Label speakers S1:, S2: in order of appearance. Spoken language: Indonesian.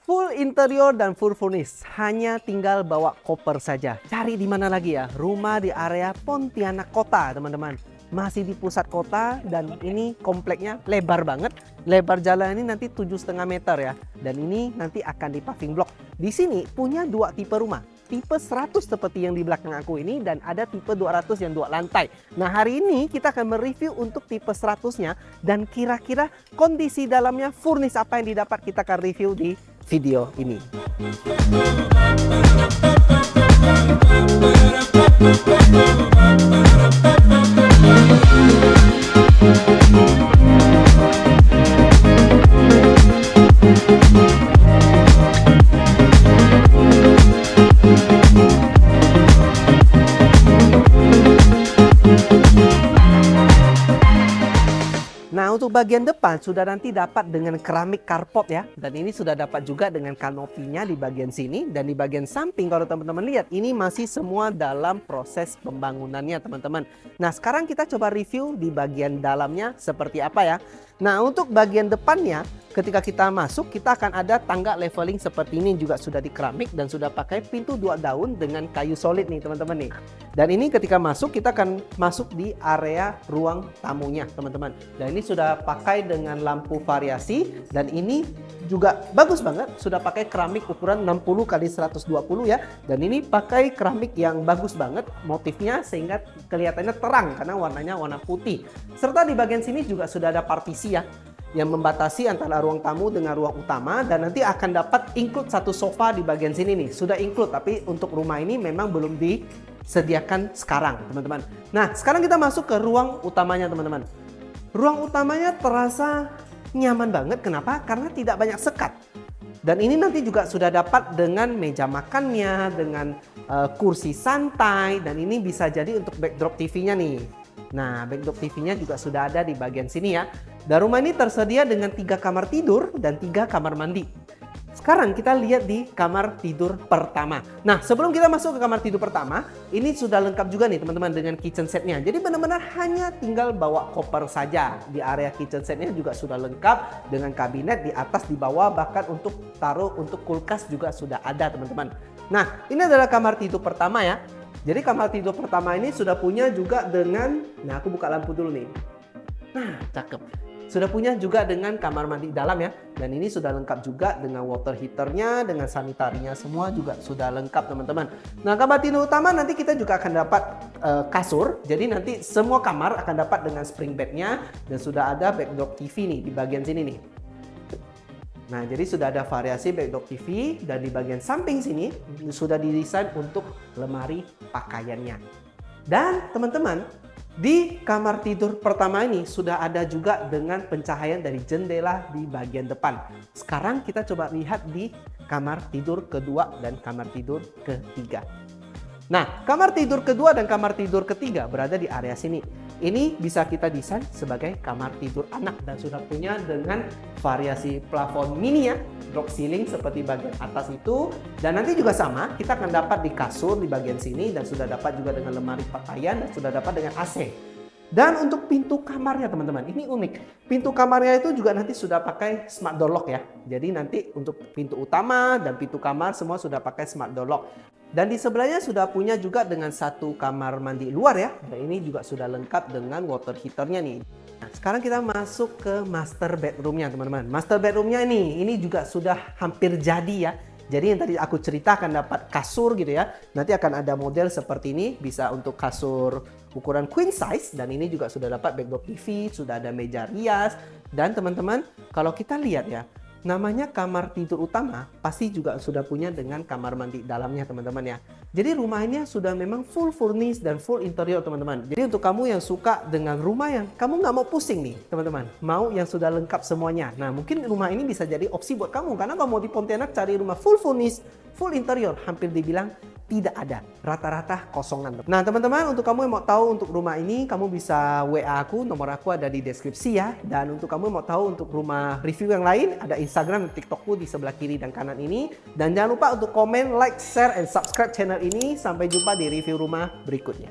S1: Full interior dan full furnish, hanya tinggal bawa koper saja. Cari di mana lagi ya? Rumah di area Pontianak Kota, teman-teman. Masih di pusat kota dan ini kompleknya lebar banget. Lebar jalan ini nanti 7,5 meter ya. Dan ini nanti akan di paving block. Di sini punya dua tipe rumah. Tipe 100 seperti yang di belakang aku ini dan ada tipe 200 yang 2 lantai. Nah, hari ini kita akan mereview untuk tipe 100-nya dan kira-kira kondisi dalamnya furnish apa yang didapat kita akan review di video ini. Nah, untuk bagian depan sudah nanti dapat dengan keramik carport ya. Dan ini sudah dapat juga dengan kanopinya di bagian sini. Dan di bagian samping kalau teman-teman lihat, ini masih semua dalam proses pembangunannya teman-teman. Nah, sekarang kita coba review di bagian dalamnya seperti apa ya. Nah, untuk bagian depannya, ketika kita masuk, kita akan ada tangga leveling seperti ini juga sudah di keramik dan sudah pakai pintu 2 daun dengan kayu solid nih teman-teman nih. Dan ini ketika masuk, kita akan masuk di area ruang tamunya teman-teman. Dan ini sudah pakai dengan lampu variasi dan ini juga bagus banget. Sudah pakai keramik ukuran 60 x 120 ya. Dan ini pakai keramik yang bagus banget motifnya sehingga kelihatannya terang karena warnanya warna putih. Serta di bagian sini juga sudah ada partisi ya, yang membatasi antara ruang tamu dengan ruang utama dan nanti akan dapat include satu sofa di bagian sini nih. Sudah include tapi untuk rumah ini memang belum disediakan sekarang teman-teman. Nah, sekarang kita masuk ke ruang utamanya teman-teman. Ruang utamanya terasa nyaman banget. Kenapa? Karena tidak banyak sekat. Dan ini nanti juga sudah dapat dengan meja makannya, dengan kursi santai dan ini bisa jadi untuk backdrop TV-nya nih. Nah, backdrop TV-nya juga sudah ada di bagian sini ya. Dan rumah ini tersedia dengan 3 kamar tidur dan 3 kamar mandi. Sekarang kita lihat di kamar tidur pertama. Nah, sebelum kita masuk ke kamar tidur pertama, ini sudah lengkap juga nih teman-teman dengan kitchen setnya. Jadi benar-benar hanya tinggal bawa koper saja. Di area kitchen setnya juga sudah lengkap dengan kabinet di atas, di bawah, bahkan untuk taruh untuk kulkas juga sudah ada teman-teman. Nah, ini adalah kamar tidur pertama ya. Jadi kamar tidur pertama ini sudah punya juga dengan, nah aku buka lampu dulu nih. Nah, cakep. Sudah punya juga dengan kamar mandi dalam ya. Dan ini sudah lengkap juga dengan water heaternya, dengan sanitarinya semua juga sudah lengkap teman-teman. Nah, kamar tidur utama nanti kita juga akan dapat kasur. Jadi nanti semua kamar akan dapat dengan spring bednya dan sudah ada backdrop TV nih di bagian sini nih. Nah, jadi sudah ada variasi backdrop TV dan di bagian samping sini sudah didesain untuk lemari pakaiannya. Dan teman-teman, di kamar tidur pertama ini sudah ada juga dengan pencahayaan dari jendela di bagian depan. Sekarang kita coba lihat di kamar tidur kedua dan kamar tidur ketiga. Nah, kamar tidur kedua dan kamar tidur ketiga berada di area sini. Ini bisa kita desain sebagai kamar tidur anak dan sudah punya dengan variasi plafon mini ya, drop ceiling seperti bagian atas itu. Dan nanti juga sama, kita akan dapat di kasur di bagian sini dan sudah dapat juga dengan lemari pakaian dan sudah dapat dengan AC. Dan untuk pintu kamarnya teman-teman, ini unik. Pintu kamarnya itu juga nanti sudah pakai smart door lock ya. Jadi nanti untuk pintu utama dan pintu kamar semua sudah pakai smart door lock. Dan di sebelahnya sudah punya juga dengan satu kamar mandi luar ya. Dan ini juga sudah lengkap dengan water heaternya nih. Nah, sekarang kita masuk ke master bedroomnya teman-teman. Master bedroomnya ini juga sudah hampir jadi ya. Jadi yang tadi aku ceritakan dapat kasur gitu ya. Nanti akan ada model seperti ini. Bisa untuk kasur ukuran queen size. Dan ini juga sudah dapat backdrop TV. Sudah ada meja rias. Dan teman-teman kalau kita lihat ya, namanya kamar tidur utama pasti juga sudah punya dengan kamar mandi dalamnya teman-teman ya. Jadi rumah ini sudah memang full furnish dan full interior teman-teman. Jadi untuk kamu yang suka dengan rumah yang kamu nggak mau pusing nih teman-teman, mau yang sudah lengkap semuanya. Nah, mungkin rumah ini bisa jadi opsi buat kamu karena kalau mau di Pontianak cari rumah full furnish, full interior hampir dibilang tidak ada, rata-rata kosongan. Nah teman-teman, untuk kamu yang mau tahu untuk rumah ini, kamu bisa WA aku, nomor aku ada di deskripsi ya. Dan untuk kamu yang mau tahu untuk rumah review yang lain, ada Instagram dan TikTokku di sebelah kiri dan kanan ini. Dan jangan lupa untuk komen, like, share, and subscribe channel ini. Sampai jumpa di review rumah berikutnya.